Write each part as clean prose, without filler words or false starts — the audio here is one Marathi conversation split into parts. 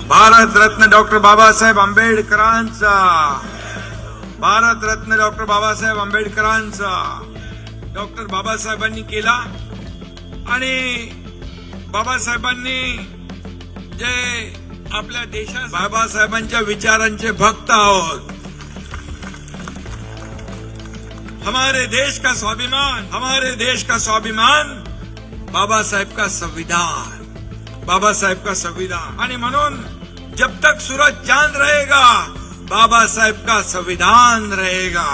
भारतरत्न डॉक्टर बाबासाहेब आंबेडकरांचा, भारतरत्न डॉक्टर बाबासाहेब आंबेडकरांचा डॉक्टर बाबासाहेबांनी केला। आणि बाबासाहेबांनी जे आपल्या देशात बाबासाहेबांच्या विचारांचे भक्त आहोत। हमारे देश का स्वाभिमान, हमारे देश का स्वाभिमान बाबा साहेब का संविधान, बाबा साहेब का संविधान। आणि म्हणून जब तक सूरज चांद रहेगा बाबा साहेब का संविधान रहेगा।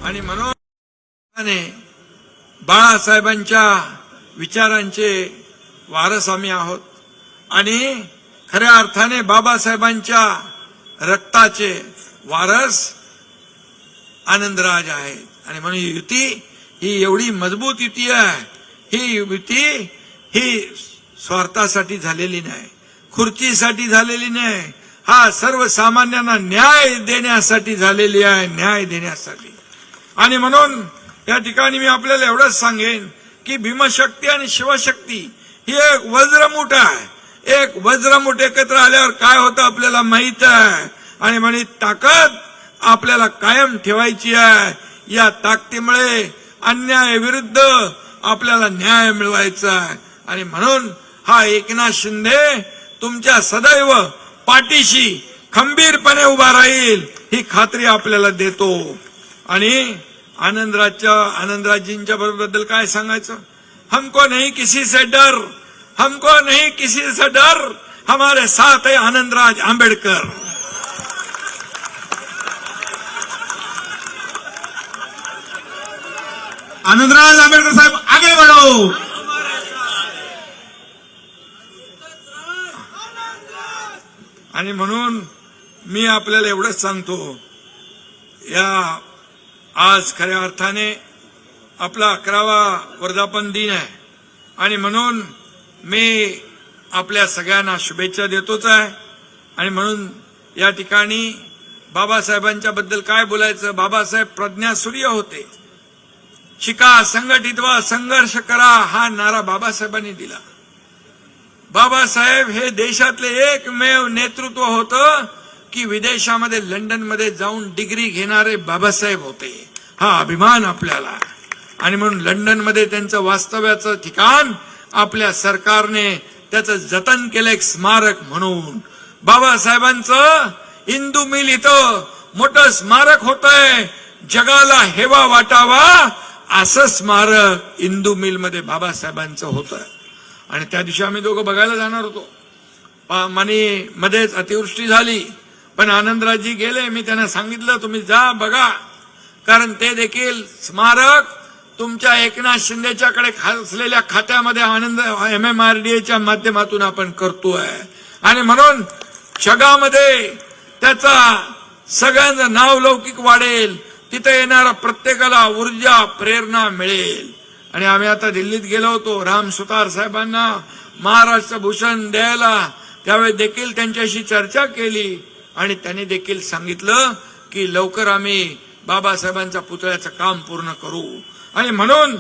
आणि म्हणून बाळासाहेबांच्या विचारांचे वारस आम्ही आहोत आणि खऱ्या अर्थाने बाबासाहेबांच्या रक्ताचे वारस आनंदराज आहेत। आणि म्हणून युती ही एवढी मजबूत युती आहे। ही युती ही स्वार्थासाठी झालेली नाही, खुर्चीसाठी झालेली नाही, हा सर्वसामान्यांना न्याय देण्यासाठी झालेली आहे, न्याय देण्यासाठी। आणि म्हणून या ठिकाणी मी आपल्याला एवढंच सांगेन की भीमशक्ती आणि शिवशक्ती ही एक वज्रमुठ आहे। एक वज्रमुठ एकत्र आल्यावर काय होतं आपल्याला माहित आहे। आणि म्हणून ताकद आपल्याला कायम ठेवायची आहे। या ताकदीमुळे अन्यायाविरुद्ध आपल्याला न्याय मिळवायचा आहे। आणि म्हणून हा एकनाथ शिंदे तुमच्या सदैव पाठीशी खंबीरपणे उभा राहील ही खात्री आपल्याला देतो। आणि आनंदराजींच्या बद्दल काय सांगायचं, हमको नहीं किसी से डर, हमको नहीं किसी से डर, हमारे साथ है आनंदराज आंबेडकर। आनंदराज आंबेडकर साहब आगे बढ़ो। आणि म्हणून मी आपल्याला एवढंच सांगतो, या आज खऱ्या अर्थाने आपला 11वा वर्धापन दिन आहे। आणि म्हणून मी आपल्या सगळ्यांना शुभेच्छा देतोच आहे। आणि म्हणून या ठिकाणी बाबासाहेबांच्या बद्दल काय बोलायचं, बाबासाहेब प्रज्ञासूर्य होते। शिका, संघटित व्हा, संघर्ष करा हा नारा बाबासाहेबांनी दिला। बाबासाहेब हे देशातले एकमेव नेतृत्व होतं की विदेशामध्ये लंडनमध्ये जाऊन डिग्री घेणारे बाबासाहेब होते। हा अभिमान आपल्याला आहे। आणि म्हणून लंडनमध्ये त्यांचं वास्तव्याचं ठिकाण आपल्या सरकारने त्याचं जतन केलं एक स्मारक म्हणून। बाबासाहेबांचं इंदू मिल इथं मोठं स्मारक होतंय, जगाला हेवा वाटावा असं स्मारक इंदू मिल मध्ये बाबासाहेबांचं होतं। आणि त्या दिवशी आम्ही दोघं बघायला जाणार होतो, मध्येच अतिवृष्टी झाली, पण आनंदराजी गेले। मी त्यांना सांगितलं तुम्ही जा बघा, कारण ते देखील स्मारक तुमच्या एकनाथ शिंदेच्याकडे असलेल्या खात्यामध्ये आनंद MMRDAच्या माध्यमातून आपण करतोय। आणि म्हणून जगामध्ये त्याचा सगळ्यांचं नाव लौकिक वाढेल, तिथे येणारा प्रत्येकाला ऊर्जा प्रेरणा मिळेल। आणि आम्ही आता दिल्लीत गेलो होतो राम सुतार साहेबांना महाराष्ट्र भूषण द्यायला, त्यावेळी देखील त्यांच्याशी चर्चा केली आणि त्यांनी देखील सांगितलं की लवकर आम्ही बाबासाहेबांच्या पुतळ्याचं काम पूर्ण करू। आणि म्हणून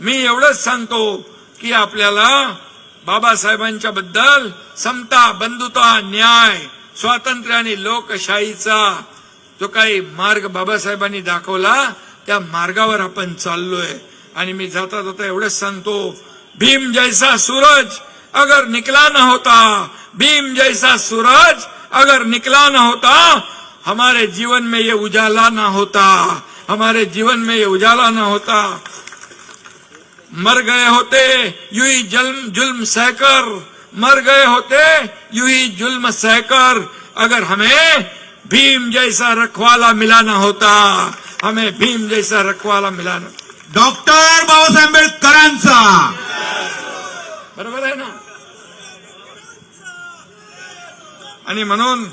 मी एवढंच सांगतो की आपल्याला बाबासाहेबांच्या बद्दल समता, बंधुता, न्याय, स्वातंत्र्य आणि लोकशाहीचा जो काही मार्ग बाबासाहेबांनी दाखवला त्या मार्गावर आपण चाललोय। आणि मी जाता जाता एवढंच सांगतो, भीम जैसा सूरज अगर निकला न होता, भीम जैसा सूरज अगर निकला न होता, हमारे जीवन में ये उजाला ना होता, हमारे जीवन में ये उजाला ना होता। मर गए होते यूं ही जुल्म सहकर, मर गए होते यूं ही जुल्म सहकर, अगर हमें भीम जैसा रखवाला मिला ना होता, हमें भीम जैसा रखवाला मिला ना। डॉक्टर बाबासाहेब आंबेडकरांचा, बरोबर आहे ना। आणि म्हणून